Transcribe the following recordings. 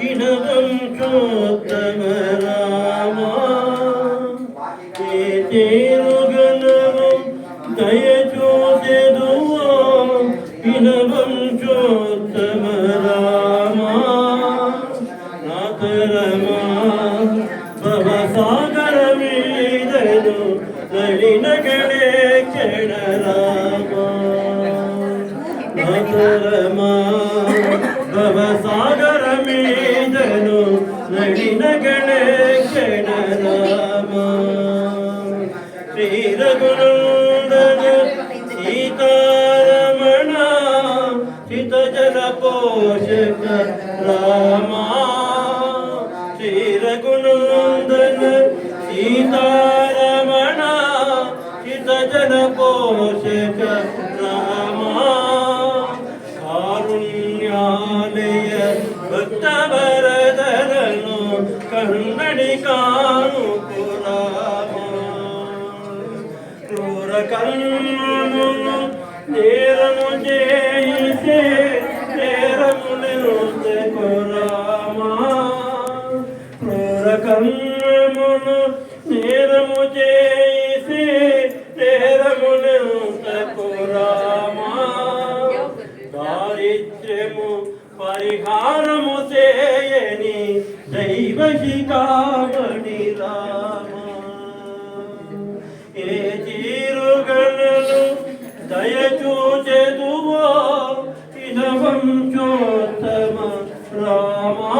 వినవంచోత్తమ రామా తేరుగనము దయచూసెదువో వినవంచోత్తమ రామా నాతరమా భవసాగర మీదను నళిన గణే క్షణ రామా నాతరమా భవసాగర మీదను నళిన గణే క్షణ రామా శ్రీరఘునందన సీతారమణ చితజన పోషక రామా శ్రీరఘునందన సీతారమణ చితజన పోషక రామా కారుణ్యాలయ భక్తవరదరను కన్నడి కాను క్రూర కర్మమును నేరము చేసే నేరము నిరుతకు రామా క్రూర కర్మమును నేరము చేసే నేరము నిరుతకు రామా దారిద్ర్యము పరిహారము చేయని దైవ శిఖామణి రామా ఏ తీరుగలను దయచూచెదువో వినవంచోత్తమ రామా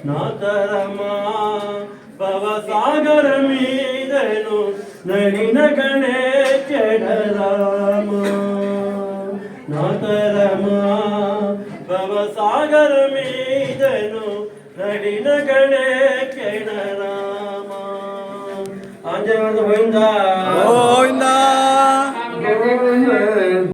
నాతరమా భవసాగర మీదను నళిన గణే క్షణ రామా నాతరమా భవసాగర మీదను నళిన గణే క్షణ రామా ఆంజనేయ గోవిందా